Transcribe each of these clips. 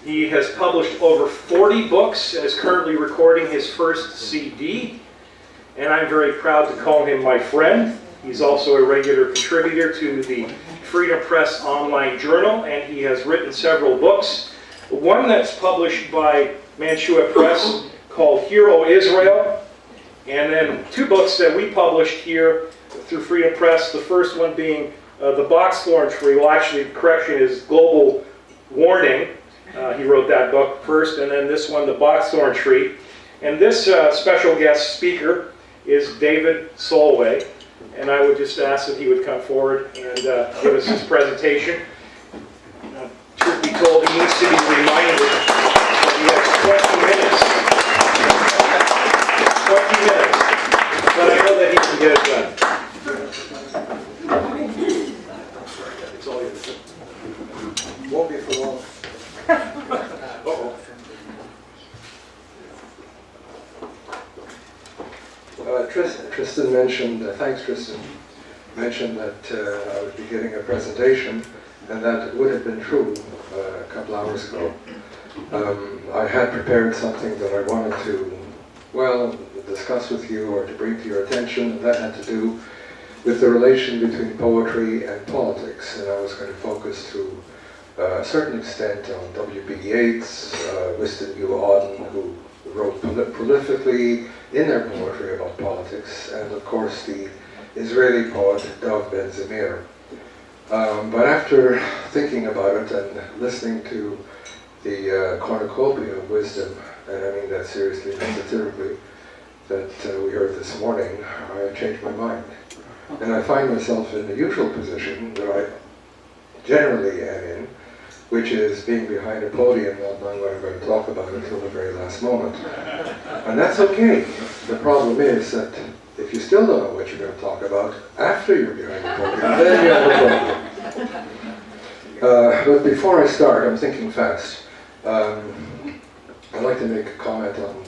He has published over 40 books and is currently recording his first CD. And I'm very proud to call him my friend. He's also a regular contributor to the Freedom Press online journal, and he has written several books. One that's published by Mantua Press called Hero Israel, and then 2 books that we published here through Freedom Press, the first one being The Boxthorn Tree. Well, actually, the correction is Global Warning. He wrote that book first, and then this one, The Boxthorn Tree. And this special guest speaker is David Solway, and I would just ask that he would come forward and give us his presentation. Truth be told, he needs to be reminded that he has 20 minutes, but I know that he can get it done. It's all yours. Won't be for long. Uh-oh. Tristan mentioned, thanks Tristan, mentioned that I would be giving a presentation, and that would have been true a couple hours ago. I had prepared something that I wanted to, well, discuss with you or to bring to your attention, and that had to do with the relation between poetry and politics, and I was going to focus to a certain extent on W.B. Yeats, Winston U. Auden, who wrote prolifically in their poetry about politics, and of course the Israeli poet Dov Ben-Zemir. But after thinking about it and listening to the cornucopia of wisdom, and I mean that seriously, not satirically, that we heard this morning, I changed my mind. And I find myself in the usual position that I generally am in, which is being behind a podium, not knowing what I'm going to talk about until the very last moment. And that's okay. The problem is that if you still don't know what you're going to talk about after you're behind the podium, then you have a problem. But before I start, I'm thinking fast. I'd like to make a comment on,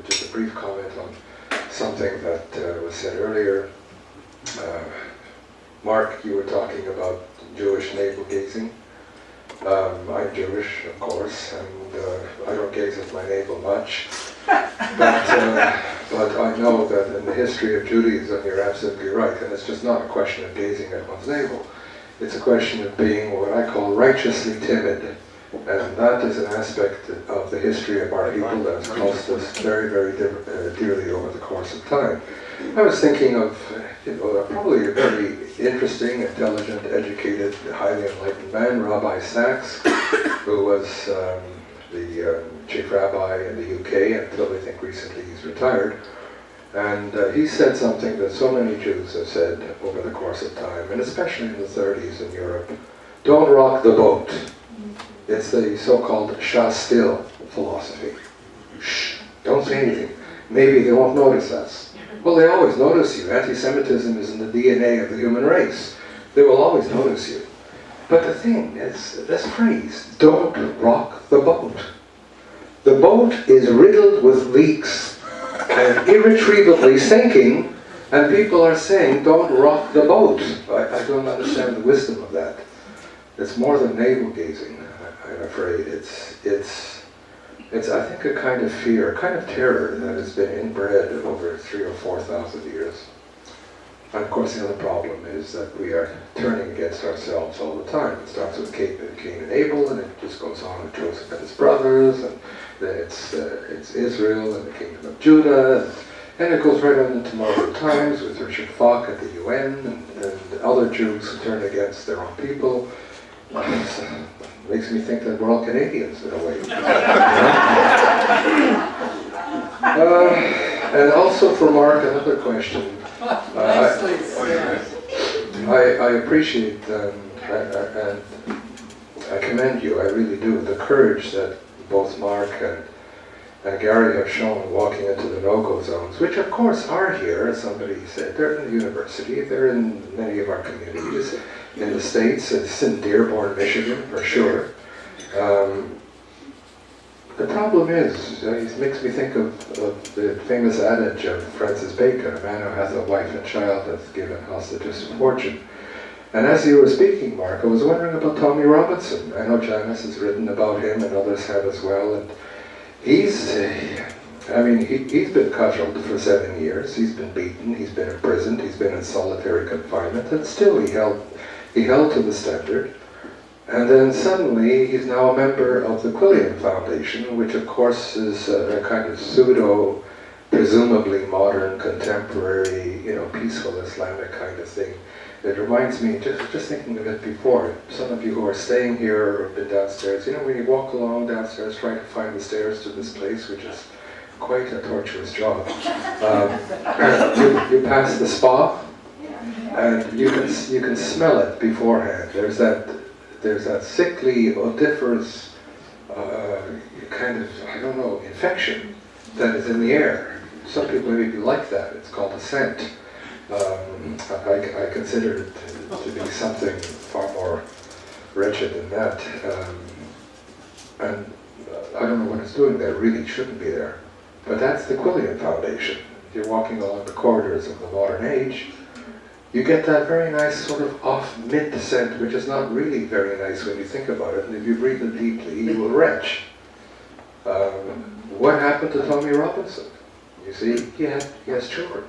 just a brief comment on something that was said earlier. Mark, you were talking about Jewish navel-gazing. I'm Jewish, of course, and I don't gaze at my navel much. But I know that in the history of Judaism, you're absolutely right, and it's just not a question of gazing at one's navel. It's a question of being what I call righteously timid, and that is an aspect of the history of our people that has cost us very, very dearly over the course of time. I was thinking of probably a very interesting, intelligent, educated, highly enlightened man, Rabbi Sachs, who was the chief rabbi in the UK until I think recently he's retired. And he said something that so many Jews have said over the course of time, and especially in the 30s in Europe: don't rock the boat. It's the so-called shah still philosophy. Shh, don't say anything. Maybe they won't notice us. Well, they always notice you. Anti-Semitism is in the DNA of the human race. They will always notice you. But the thing is, this phrase, don't rock the boat. The boat is riddled with leaks and irretrievably sinking, and people are saying, don't rock the boat. I don't understand the wisdom of that. It's more than navel-gazing, I'm afraid. It's, I think, a kind of fear, a kind of terror that has been inbred over 3,000 or 4,000 years. And of course the other problem is that we are turning against ourselves all the time. It starts with Cain and Abel, and it just goes on with Joseph and his brothers, and then it's Israel and the kingdom of Judah, and it goes right on into modern times with Richard Falk at the UN and other Jews who turn against their own people. Makes me think that we're all Canadians in a way. And also for Mark, another question. I appreciate and I commend you, I really do, the courage that both Mark and Gary have shown walking into the no-go zones, which of course are here, as somebody said. They're in the university, they're in many of our communities. In the States, it's in Dearborn, Michigan, for sure. The problem is, it makes me think of the famous adage of Francis Bacon: a man who hath a wife and child hath given hostages to fortune. And as you were speaking, Mark, I was wondering about Tommy Robinson. I know Janice has written about him and others have as well. And he's been cudgeled for 7 years. He's been beaten, he's been imprisoned, he's been in solitary confinement, and still he held to the standard. And then suddenly he's now a member of the Quilliam Foundation, which of course is a kind of pseudo, presumably modern, contemporary, peaceful Islamic kind of thing. It reminds me, just thinking of it before, some of you who are staying here or have been downstairs, when you walk along downstairs trying to find the stairs to this place, which is quite a torturous job. You pass the spa, and you can smell it beforehand. There's that sickly, odoriferous kind of, infection that is in the air. Some people maybe like that. It's called a scent. I consider it to be something far more wretched than that. And I don't know what it's doing there. It really shouldn't be there. But that's the Quilliam Foundation. If you're walking along the corridors of the modern age, you get that very nice sort of off mint scent, which is not really very nice when you think about it. And if you breathe it deeply, you will retch. What happened to Tommy Robinson? You see, he has children.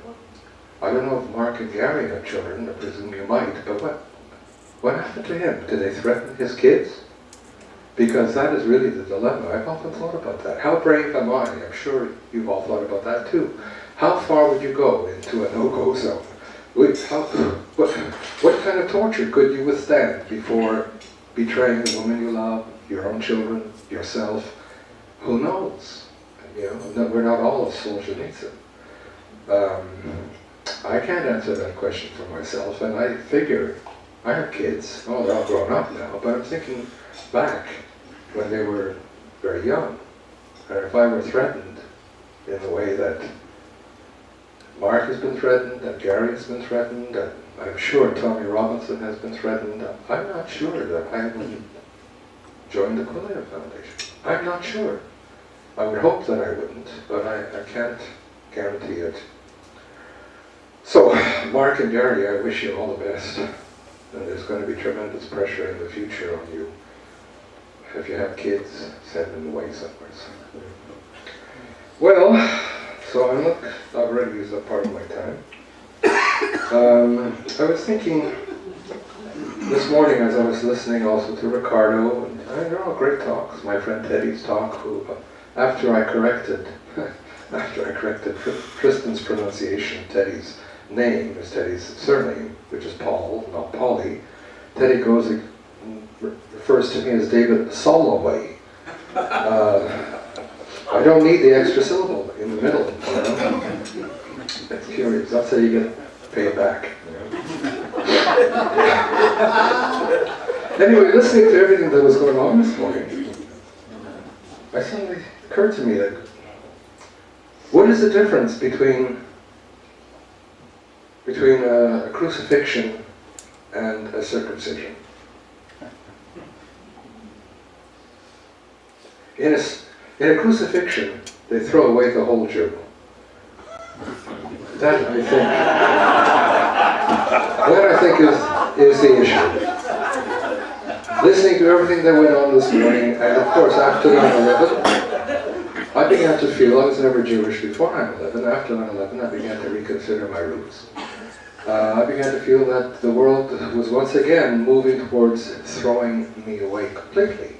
I don't know if Mark and Gary have children, I presume you might, but what happened to him? Did they threaten his kids? Because that is really the dilemma. I've often thought about that. How brave am I? I'm sure you've all thought about that too. How far would you go into a no-go zone? What kind of torture could you withstand before betraying the woman you love, your own children, yourself? Who knows? We're not all as Solzhenitsyn. I can't answer that question for myself, and I figure, I have kids, they're all grown up now, but I'm thinking back when they were very young, and if I were threatened in the way that Mark has been threatened, and Gary has been threatened, and I'm sure Tommy Robinson has been threatened, I'm not sure that I would join the Quilliam Foundation. I'm not sure. I would hope that I wouldn't, but I can't guarantee it. So, Mark and Gary, I wish you all the best. And there's going to be tremendous pressure in the future on you. If you have kids, send them away somewhere. Well, so I've already used up part of my time. I was thinking this morning as I was listening also to Ricardo, and they're all great talks. My friend Teddy's talk, who, after I corrected Tristan's pronunciation, Teddy's name is Teddy's surname, which is Paul, not Polly. Teddy goes and refers to me as David Solway. I don't need the extra syllable in the middle. It's curious. That's how you get paid back. Anyway, listening to everything that was going on this morning, it suddenly occurred to me that what is the difference between a crucifixion and a circumcision? In a crucifixion, they throw away the whole Jew. That I think is the issue. Listening to everything that went on this morning, and of course after 9/11, I began to feel I was never Jewish before 9/11. After 9/11, I began to reconsider my roots. I began to feel that the world was once again moving towards throwing me away completely.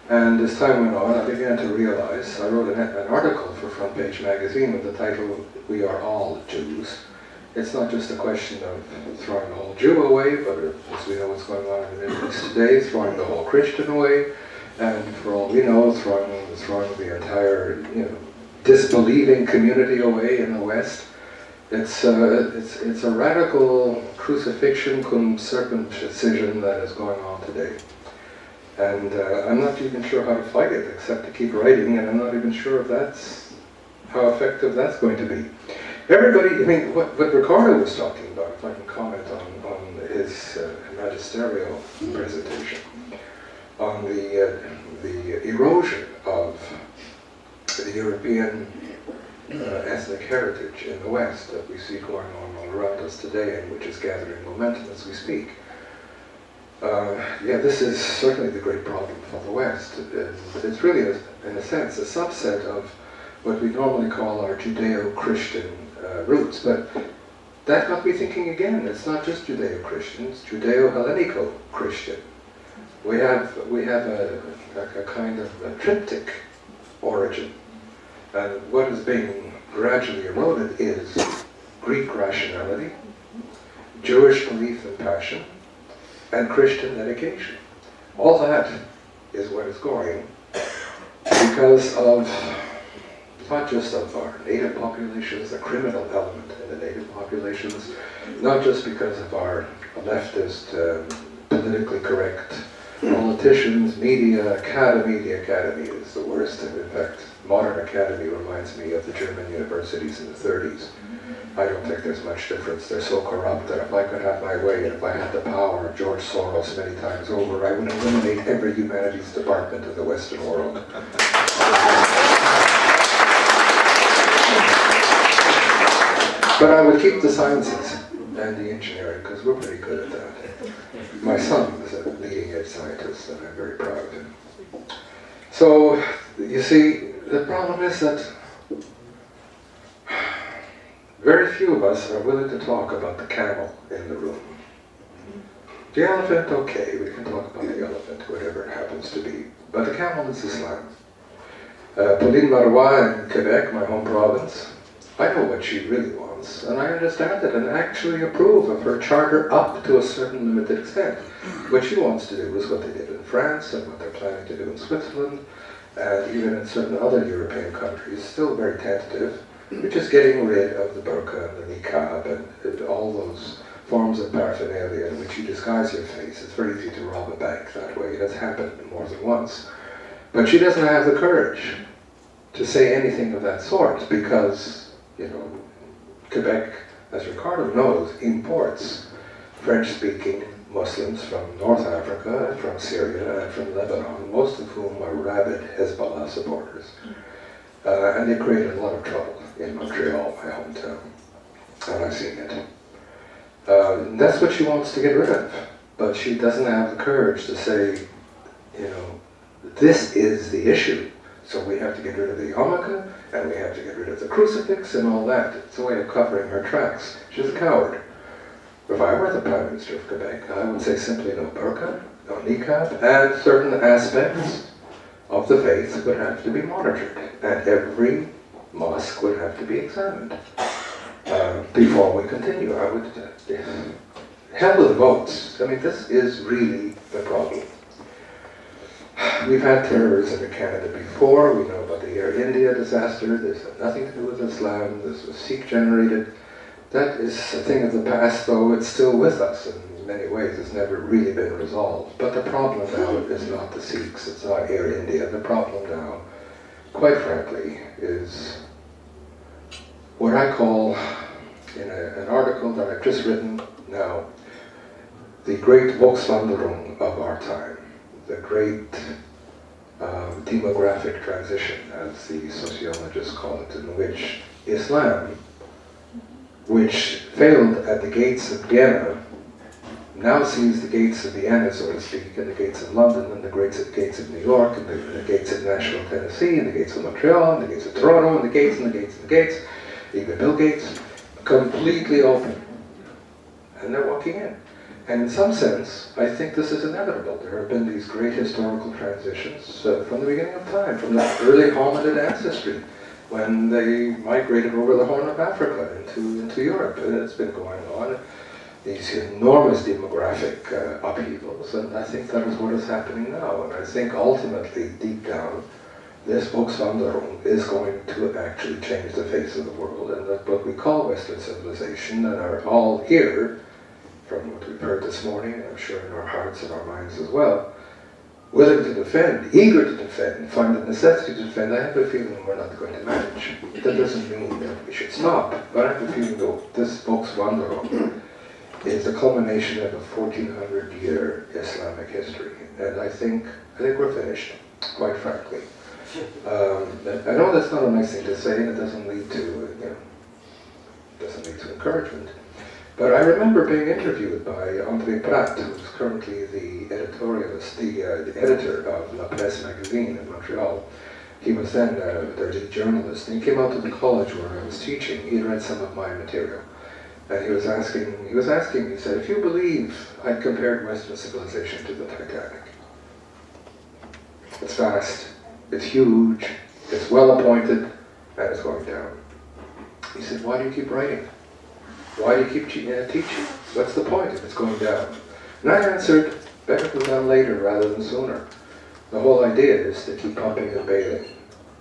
And as time went on, I began to realize, I wrote an article for Front Page Magazine with the title, "We Are All Jews." It's not just a question of throwing the whole Jew away, but as we know what's going on in the Middle East today, throwing the whole Christian away, and for all we know, throwing the entire disbelieving community away in the West. It's a radical crucifixion cum circumcision that is going on today. And I'm not even sure how to fight it, except to keep writing, and I'm not even sure if how effective that's going to be. Everybody, what Ricardo was talking about, if I can comment on his magisterial presentation, on the erosion of the European ethnic heritage in the West that we see going on all around us today, and which is gathering momentum as we speak. Yeah, this is certainly the great problem for the West. It's really, in a sense, a subset of what we normally call our Judeo-Christian roots. But that got me thinking again. It's not just Judeo-Christian, it's Judeo-Hellenico-Christian. We have a kind of a triptych origin. And what is being gradually eroded is Greek rationality, Jewish belief and passion, and Christian dedication. All that is what is going because of, not just of our native populations, the criminal element in the native populations, not just because of our leftist, politically correct politicians, media, academy. The academy is the worst. In fact, modern academy reminds me of the German universities in the 30s. I don't think there's much difference. They're so corrupt that if I could have my way, and if I had the power of George Soros many times over, I would eliminate every humanities department in the Western world. But I would keep the sciences and the engineering, because we're pretty good at that. My son is a leading edge scientist, and I'm very proud of him. So, you see, the problem is that very few of us are willing to talk about the camel in the room. The elephant, okay, we can talk about the elephant, whatever it happens to be. But the camel is Islam. Pauline Marois in Quebec, my home province, I know what she really wants, and I understand it, and actually approve of her charter up to a certain limited extent. What she wants to do is what they did in France, and what they're planning to do in Switzerland, and even in certain other European countries, still very tentative, which is getting rid of the burqa and the niqab and all those forms of paraphernalia in which you disguise your face. It's very easy to rob a bank that way. That's happened more than once. But she doesn't have the courage to say anything of that sort because, you know, Quebec, as Ricardo knows, imports French-speaking Muslims from North Africa, and from Syria, and from Lebanon, most of whom are rabid Hezbollah supporters. And they created a lot of trouble in Montreal, my hometown, and I've seen it. That's what she wants to get rid of, but she doesn't have the courage to say, you know, this is the issue, so we have to get rid of the yarmulke, and we have to get rid of the crucifix and all that. It's a way of covering her tracks. She's a coward. If I were the Prime Minister of Quebec, I would say simply no burqa, no niqab, and certain aspects of the faith would have to be monitored, and every mosque would have to be examined before we continue. I would hell with the votes. I mean, this is really the problem. We've had terrorism in Canada before. We know about the Air India disaster. This had nothing to do with Islam. This was Sikh generated. That is a thing of the past, though it's still with us in many ways. It's never really been resolved. But the problem now is not the Sikhs. It's not Air India. The problem now, quite frankly, is what I call, in an article that I've just written now, the great Volkswanderung of our time, the great demographic transition, as the sociologists call it, in which Islam, which failed at the gates of Vienna, now sees the gates of Vienna, so to speak, and the gates of London, and the gates of New York, and the gates of Nashville, Tennessee, and the gates of Montreal, and the gates of Toronto, and the gates, and the gates, and the gates, even Bill Gates, completely open. And they're walking in. And in some sense, I think this is inevitable. There have been these great historical transitions from the beginning of time, from that early hominid ancestry, when they migrated over the Horn of Africa into Europe. And it's been going on, these enormous demographic upheavals, and I think that is what is happening now. And I think ultimately, deep down, this Volkswanderung is going to actually change the face of the world, and that what we call Western civilization, and are all here, from what we've heard this morning, and I'm sure in our hearts and our minds as well, willing to defend, eager to defend, find the necessity to defend. I have a feeling we're not going to manage. That doesn't mean that we should stop, but I have a feeling though this Volkswanderung is the culmination of a 1400-year Islamic history, and I think we're finished, quite frankly. I know that's not a nice thing to say, and it doesn't lead to, doesn't lead to encouragement. But I remember being interviewed by André Prat, who's currently the editorialist, the editor of La Presse magazine in Montreal. He was then their lead journalist, and he came out to the college where I was teaching. He had read some of my material. And he was asking me, he said, if you believe I compared Western civilization to the Titanic. It's vast, it's huge, it's well appointed, and it's going down. He said, why do you keep writing? Why do you keep teaching? What's the point if it's going down? And I answered, better go down later rather than sooner. The whole idea is to keep pumping and bailing.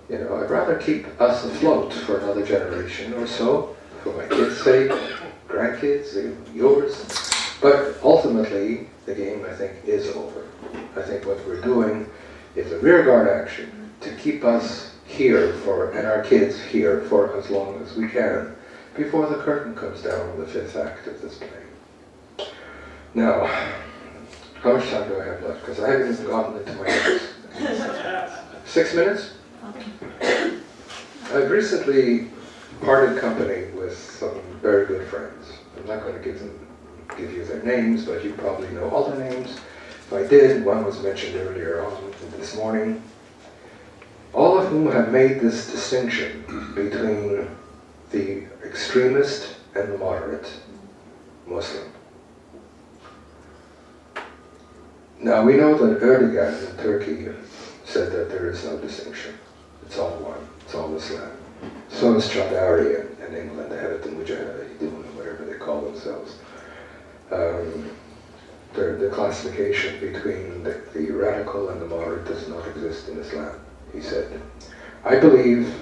You know, I'd rather keep us afloat for another generation or so, for my kids' sake, grandkids, yours. But ultimately, the game, I think, is over. I think what we're doing is a rearguard action to keep us here and our kids here for as long as we can, before the curtain comes down on the fifth act of this play. Now, how much time do I have left? Because I haven't even gotten into my notes. 6 minutes? I've recently parted company with some very good friends. I'm not going to give you their names, but you probably know all their names. If I did, one was mentioned earlier on this morning. All of whom have made this distinction between the extremist and the moderate Muslim. Now we know that Erdogan in Turkey said that there is no distinction. It's all one. It's all Islam. So is Chaudhary in England, the head of the Mujahideen, whatever they call themselves. The classification between the radical and the moderate does not exist in Islam. He said, I believe,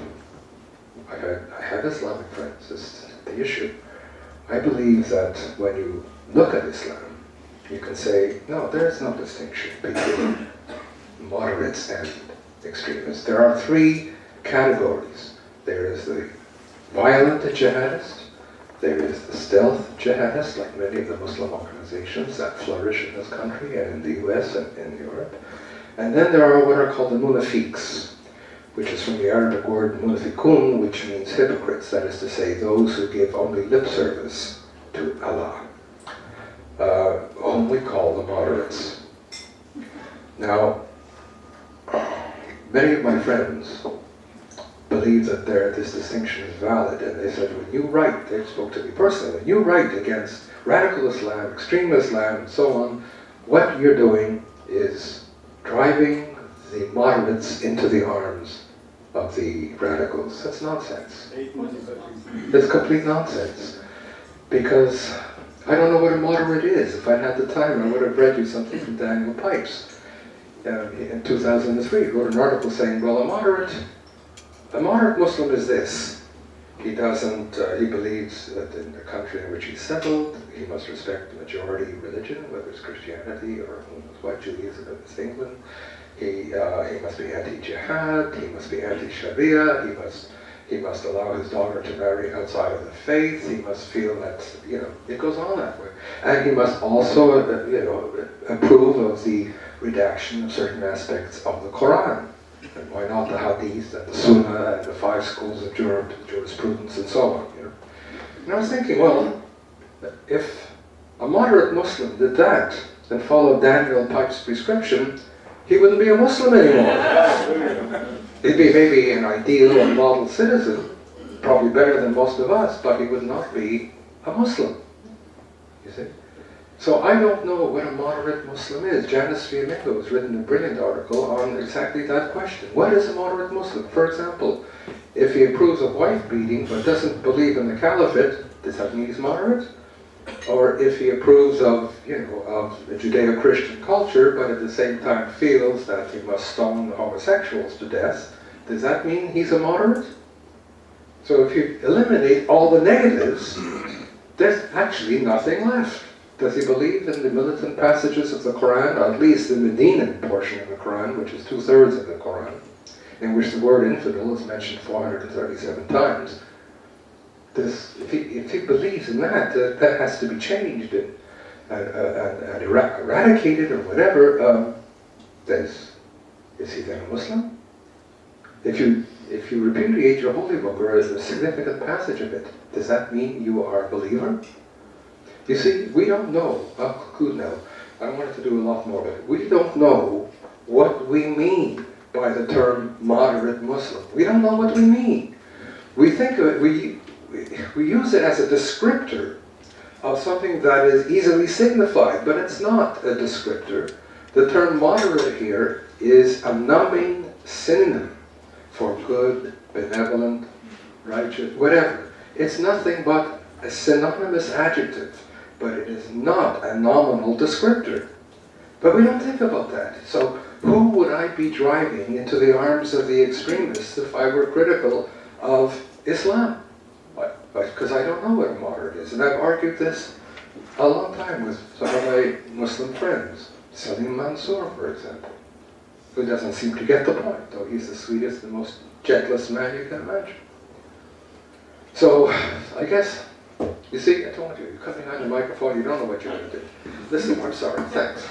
I have Islamic friends, this is the issue. I believe that when you look at Islam, you can say, no, there is no distinction between moderates and extremists. There are three categories. There is the violent jihadist, there is the stealth jihadist, like many of the Muslim organizations that flourish in this country and in the US and in Europe. And then there are what are called the munafiqs, which is from the Arabic word munafiqun, which means hypocrites, that is to say, those who give only lip service to Allah, whom we call the moderates. Now, many of my friends believe that this distinction is valid, and they said, when you write, they spoke to me personally, when you write against radical Islam, extreme Islam, and so on, what you're doing is driving the moderates into the arms of the radicals. That's nonsense. That's complete nonsense. Because I don't know what a moderate is. If I had the time, I would have read you something from Daniel Pipes. In 2003, he wrote an article saying, well, a moderate Muslim is this. He believes that in the country in which he's settled, he must respect the majority religion, whether it's Christianity or white Judaism, if it's England. He must be anti-jihad, he must be anti-Sharia, he must allow his daughter to marry outside of the faith, he must feel that, it goes on that way. And he must also, approve of the redaction of certain aspects of the Quran. And why not the Hadith and the Sunnah and the 5 schools of jurisprudence and so on, And I was thinking, well, if a moderate Muslim did that and followed Daniel Pipes' prescription, he wouldn't be a Muslim anymore. He'd be maybe an ideal or model citizen, probably better than most of us, but he would not be a Muslim, you see. So I don't know what a moderate Muslim is. Janice Fiamingo has written a brilliant article on exactly that question. What is a moderate Muslim? For example, if he approves of wife beating but doesn't believe in the caliphate, does that mean he's moderate? Or if he approves of, of the Judeo-Christian culture, but at the same time feels that he must stone the homosexuals to death, does that mean he's a moderate? So if you eliminate all the negatives, there's actually nothing left. Does he believe in the militant passages of the Quran, or at least the Medinan portion of the Quran, which is 2/3 of the Quran, in which the word infidel is mentioned 437 times? If he believes in that, that has to be changed and eradicated or whatever, is he then a Muslim? If you repudiate your holy book or a significant passage of it, does that mean you are a believer? You see, we don't know, good now, I wanted to do a lot more of it. We don't know what we mean by the term moderate Muslim. We don't know what we mean. We think of it, we use it as a descriptor of something that is easily signified, but it's not a descriptor. The term moderate here is a numbing synonym for good, benevolent, righteous, whatever. It's nothing but a synonymous adjective, but it is not a nominal descriptor. But we don't think about that. So who would I be driving into the arms of the extremists if I were critical of Islam? Because I don't know what a moderate is. And I've argued this a long time with some of my Muslim friends. Salim Mansour, for example, who doesn't seem to get the point, though he's the sweetest and most gentlest man you can imagine. So, I guess, you see, I told you, you're coming on the microphone, you don't know what you're going to do. Listen, I'm sorry, thanks.